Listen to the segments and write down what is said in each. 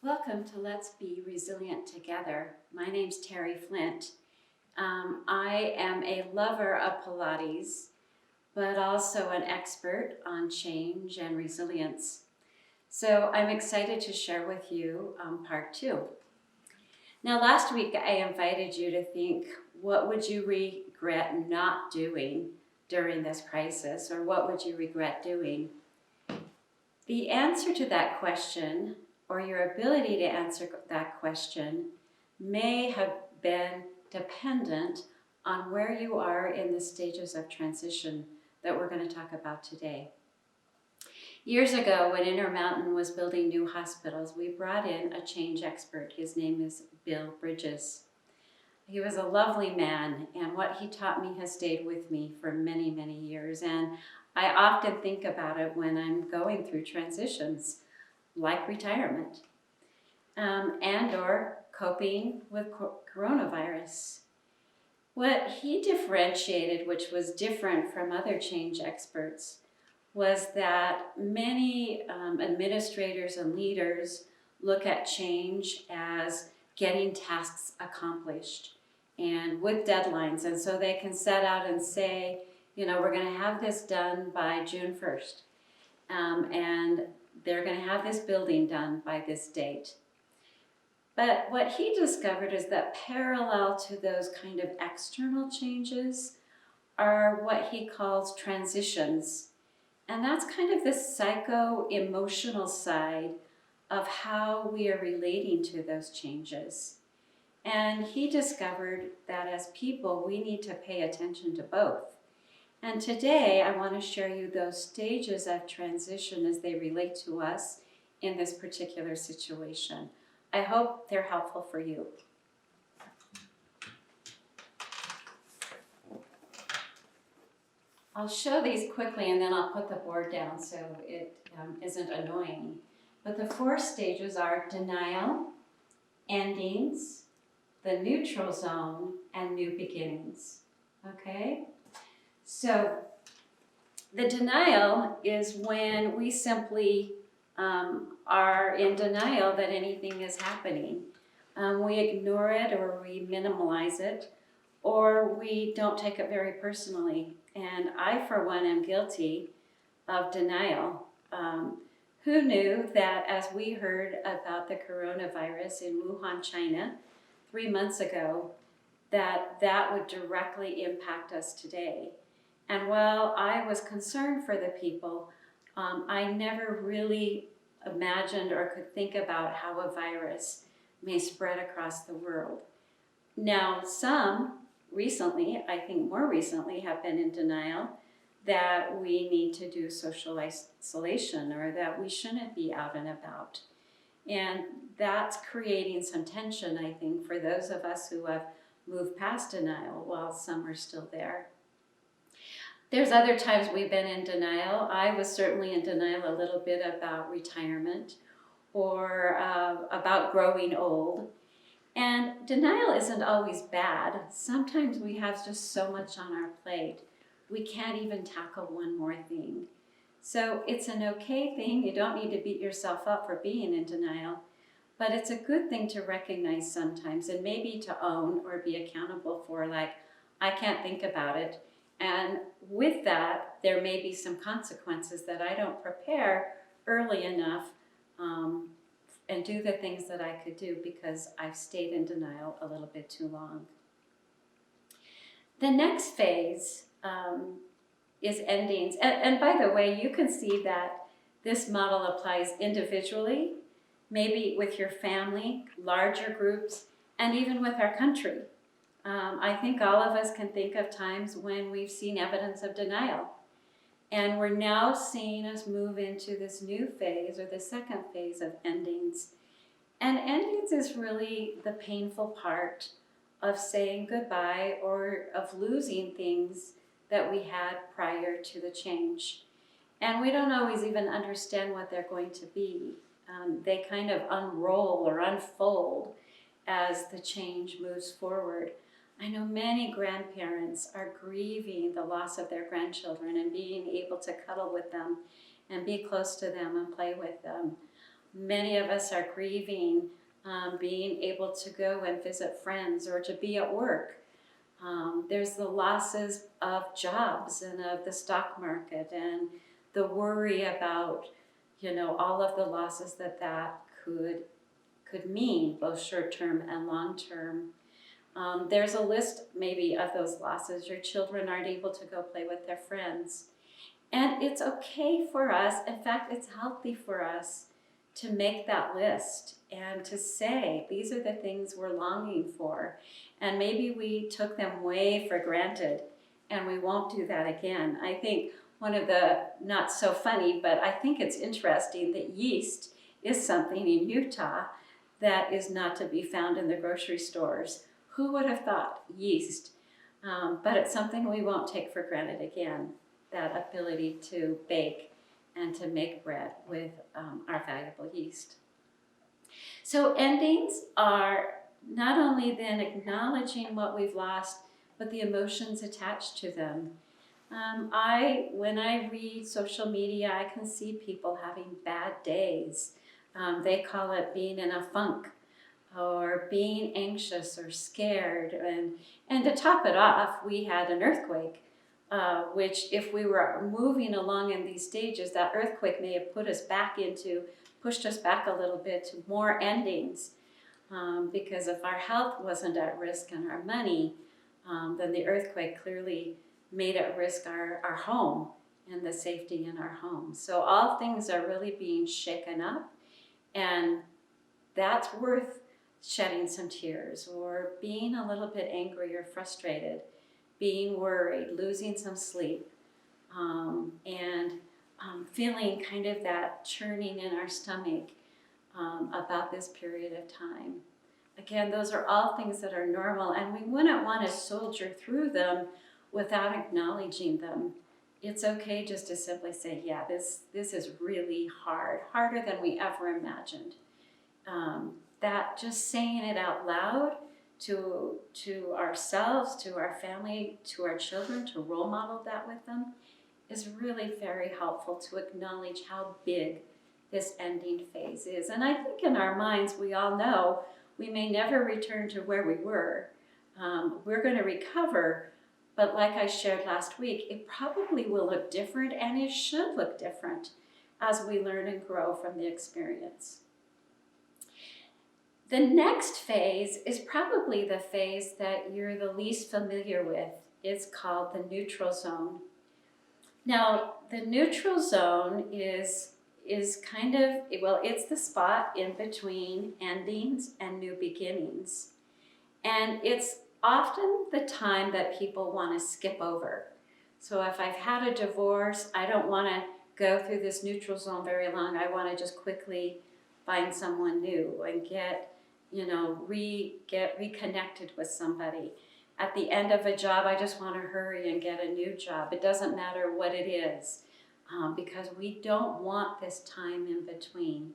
Welcome to Let's Be Resilient Together. My name's Terry Flint. I am a lover of Pilates, but also an expert on change and resilience. So I'm excited to share with you part 2. Now, last week I invited you to think, what would you regret not doing during this crisis, or what would you regret doing? The answer to that question, or your ability to answer that question, may have been dependent on where you are in the stages of transition that we're going to talk about today. Years ago, when Intermountain was building new hospitals, we brought in a change expert. His name is Bill Bridges. He was a lovely man, and what he taught me has stayed with me for many, many years. And I often think about it when I'm going through transitions, like retirement, and or coping with coronavirus. What he differentiated, which was different from other change experts, was that many administrators and leaders look at change as getting tasks accomplished and with deadlines. And so they can set out and say, we're going to have this done by June 1st. And they're going to have this building done by this date. But what he discovered is that parallel to those kind of external changes are what he calls transitions. And that's kind of the psycho-emotional side of how we are relating to those changes. And he discovered that as people, we need to pay attention to both. And today, I want to share you those stages of transition as they relate to us in this particular situation. I hope they're helpful for you. I'll show these quickly and then I'll put the board down so it isn't annoying. But the 4 stages are denial, endings, the neutral zone, and new beginnings. Okay? So the denial is when we simply are in denial that anything is happening. We ignore it, or we minimalize it, or we don't take it very personally. And I, for one, am guilty of denial. Who knew that as we heard about the coronavirus in Wuhan, China, 3 months ago, that would directly impact us today? And while I was concerned for the people, I never really imagined or could think about how a virus may spread across the world. Now, some recently, I think more recently, have been in denial that we need to do social isolation or that we shouldn't be out and about. And that's creating some tension, I think, for those of us who have moved past denial while some are still there. There's other times we've been in denial. I was certainly in denial a little bit about retirement or about growing old. And denial isn't always bad. Sometimes we have just so much on our plate, we can't even tackle one more thing. So it's an okay thing. You don't need to beat yourself up for being in denial, but it's a good thing to recognize sometimes and maybe to own or be accountable for, like, I can't think about it. And with that, there may be some consequences that I don't prepare early enough and do the things that I could do because I've stayed in denial a little bit too long. The next phase is endings. And by the way, you can see that this model applies individually, maybe with your family, larger groups, and even with our country. I think all of us can think of times when we've seen evidence of denial. And we're now seeing us move into this new phase, or the second phase of endings. And endings is really the painful part of saying goodbye or of losing things that we had prior to the change. And we don't always even understand what they're going to be. They kind of unroll or unfold as the change moves forward. I know many grandparents are grieving the loss of their grandchildren and being able to cuddle with them and be close to them and play with them. Many of us are grieving being able to go and visit friends or to be at work. There's the losses of jobs and of the stock market and the worry about, all of the losses that could mean, both short-term and long-term. There's a list maybe of those losses. Your children aren't able to go play with their friends. And it's okay for us, in fact, it's healthy for us to make that list and to say, these are the things we're longing for. And maybe we took them way for granted, and we won't do that again. I think one of the, not so funny, but I think it's interesting that yeast is something in Utah that is not to be found in the grocery stores. Who would have thought yeast? But it's something we won't take for granted again, that ability to bake and to make bread with our valuable yeast. So endings are not only then acknowledging what we've lost, but the emotions attached to them. When I read social media, I can see people having bad days. They call it being in a funk, or being anxious or scared. And to top it off, we had an earthquake, which if we were moving along in these stages, that earthquake may have pushed us back a little bit to more endings. Because if our health wasn't at risk and our money, then the earthquake clearly made at risk our home and the safety in our home. So all things are really being shaken up, and that's worth shedding some tears, or being a little bit angry or frustrated, being worried, losing some sleep, and feeling kind of that churning in our stomach about this period of time. Again, those are all things that are normal, and we wouldn't want to soldier through them without acknowledging them. It's okay just to simply say, yeah, this is really hard, harder than we ever imagined. That just saying it out loud to ourselves, to our family, to our children, to role model that with them, is really very helpful to acknowledge how big this ending phase is. And I think in our minds, we all know we may never return to where we were. We're going to recover, but like I shared last week, it probably will look different, and it should look different as we learn and grow from the experience. The next phase is probably the phase that you're the least familiar with. It's called the neutral zone. Now, the neutral zone is kind of, well, it's the spot in between endings and new beginnings. And it's often the time that people want to skip over. So if I've had a divorce, I don't want to go through this neutral zone very long. I want to just quickly find someone new and get reconnected with somebody. At the end of a job, I just want to hurry and get a new job. It doesn't matter what it is, because we don't want this time in between.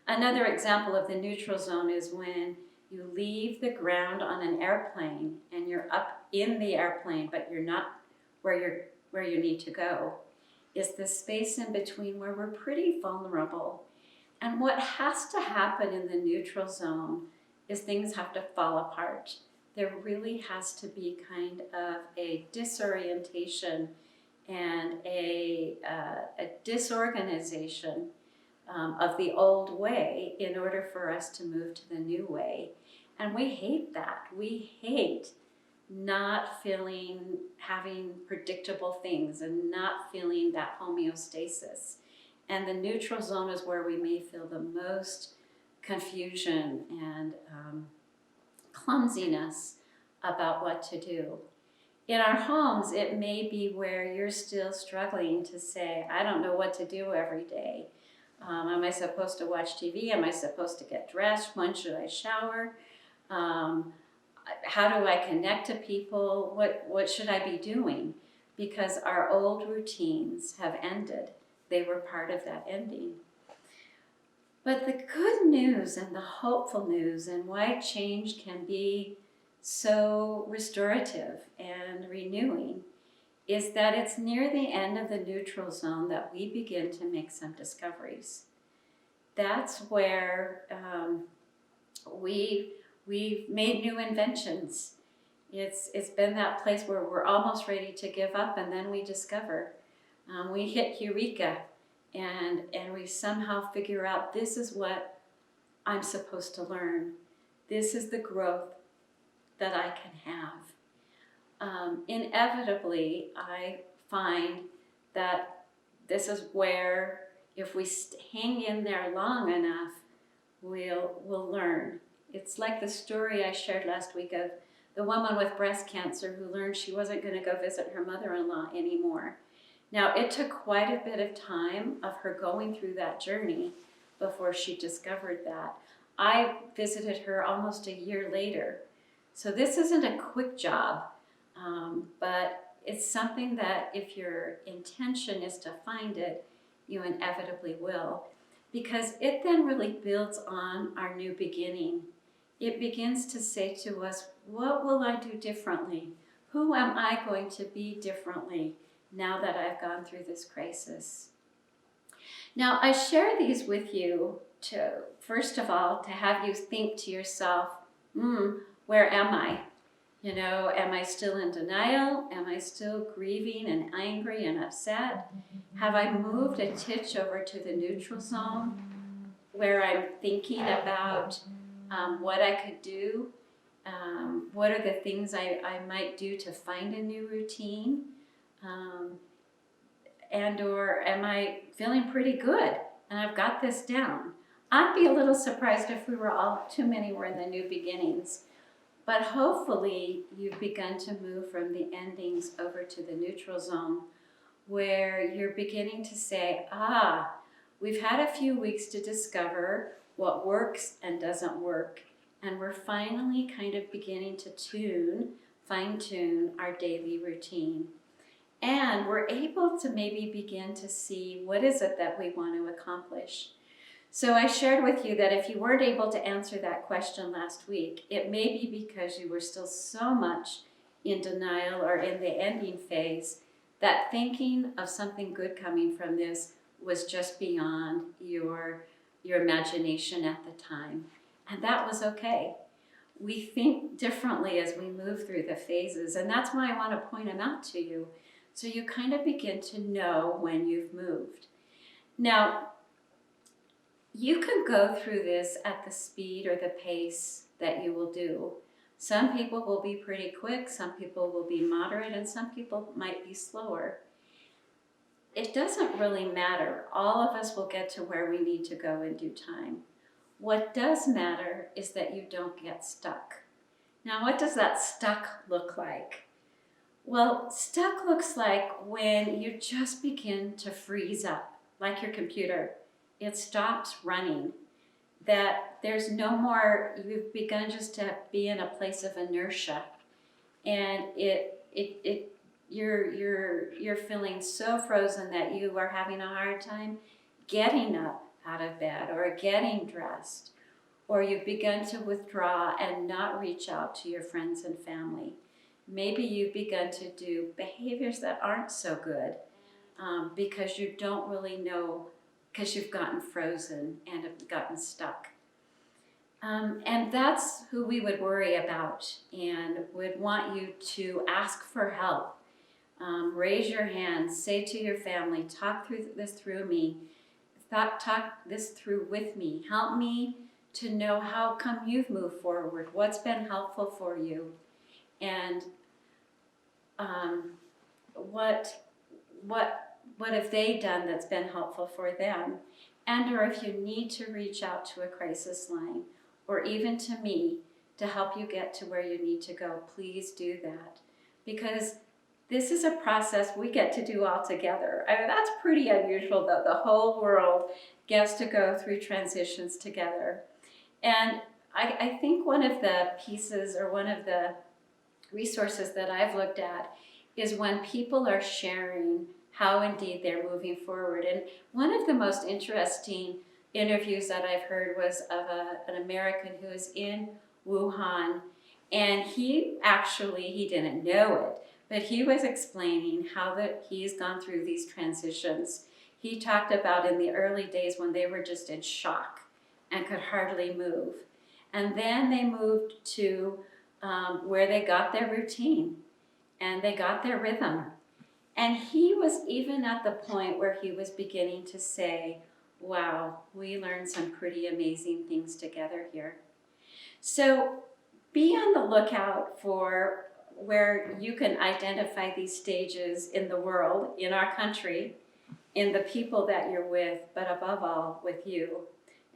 Another example of the neutral zone is when you leave the ground on an airplane and you're up in the airplane, but you're not where you need to go. It's the space in between where we're pretty vulnerable. And what has to happen in the neutral zone is things have to fall apart. There really has to be kind of a disorientation and a disorganization of the old way in order for us to move to the new way. And we hate that. We hate not having predictable things and not feeling that homeostasis. And the neutral zone is where we may feel the most confusion and clumsiness about what to do. In our homes, it may be where you're still struggling to say, I don't know what to do every day. Am I supposed to watch TV? Am I supposed to get dressed? When should I shower? How do I connect to people? What should I be doing? Because our old routines have ended. They were part of that ending. But the good news and the hopeful news, and why change can be so restorative and renewing, is that it's near the end of the neutral zone that we begin to make some discoveries. that's where we've made new inventions. It's been that place where we're almost ready to give up, and then we discover. We hit Eureka, and we somehow figure out this is what I'm supposed to learn. This is the growth that I can have. Inevitably, I find that this is where, if we hang in there long enough, we'll learn. It's like the story I shared last week of the woman with breast cancer who learned she wasn't going to go visit her mother-in-law anymore. Now, it took quite a bit of time of her going through that journey before she discovered that. I visited her almost a year later. So this isn't a quick job, but it's something that if your intention is to find it, you inevitably will. Because it then really builds on our new beginning. It begins to say to us, what will I do differently? Who am I going to be differently now that I've gone through this crisis? Now, I share these with you to, first of all, to have you think to yourself, where am I? You know, am I still in denial? Am I still grieving and angry and upset? Have I moved a titch over to the neutral zone where I'm thinking about what I could do? What are the things I might do to find a new routine? And or am I feeling pretty good and I've got this down? I'd be a little surprised if we were all, too many were in the new beginnings. But hopefully you've begun to move from the endings over to the neutral zone, where you're beginning to say, we've had a few weeks to discover what works and doesn't work. And we're finally kind of beginning to fine-tune our daily routine. And we're able to maybe begin to see what is it that we want to accomplish. So I shared with you that if you weren't able to answer that question last week, it may be because you were still so much in denial or in the ending phase that thinking of something good coming from this was just beyond your imagination at the time. And that was okay. We think differently as we move through the phases, and that's why I want to point them out to you, so you kind of begin to know when you've moved. Now, you can go through this at the speed or the pace that you will do. Some people will be pretty quick, some people will be moderate, and some people might be slower. It doesn't really matter. All of us will get to where we need to go in due time. What does matter is that you don't get stuck. Now, what does that stuck look like? Well, stuck looks like when you just begin to freeze up, like your computer. It stops running, that there's no more, you've begun just to be in a place of inertia, and you're feeling so frozen that you are having a hard time getting up out of bed or getting dressed, or you've begun to withdraw and not reach out to your friends and family. Maybe you've begun to do behaviors that aren't so good because you don't really know, because you've gotten frozen and have gotten stuck. And that's who we would worry about and would want you to ask for help. Raise your hand, say to your family, talk this through with me. Help me to know how come you've moved forward, what's been helpful for you, and what have they done that's been helpful for them? And or if you need to reach out to a crisis line, or even to me to help you get to where you need to go, please do that. Because this is a process we get to do all together. I mean, that's pretty unusual that the whole world gets to go through transitions together. And I think one of the pieces or one of the resources that I've looked at is when people are sharing how indeed they're moving forward. And one of the most interesting interviews that I've heard was of an American who is in Wuhan, and he didn't know it, but he was explaining how that he's gone through these transitions. He talked about in the early days when they were just in shock and could hardly move. And then they moved to where they got their routine and they got their rhythm. And he was even at the point where he was beginning to say, wow, we learned some pretty amazing things together here. So be on the lookout for where you can identify these stages in the world, in our country, in the people that you're with, but above all, with you.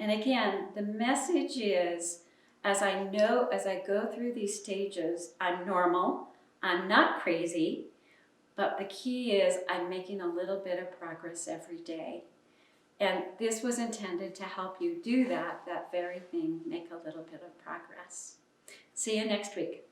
And again, the message is, as I go through these stages, I'm normal, I'm not crazy, but the key is I'm making a little bit of progress every day. And this was intended to help you do that very thing, make a little bit of progress. See you next week.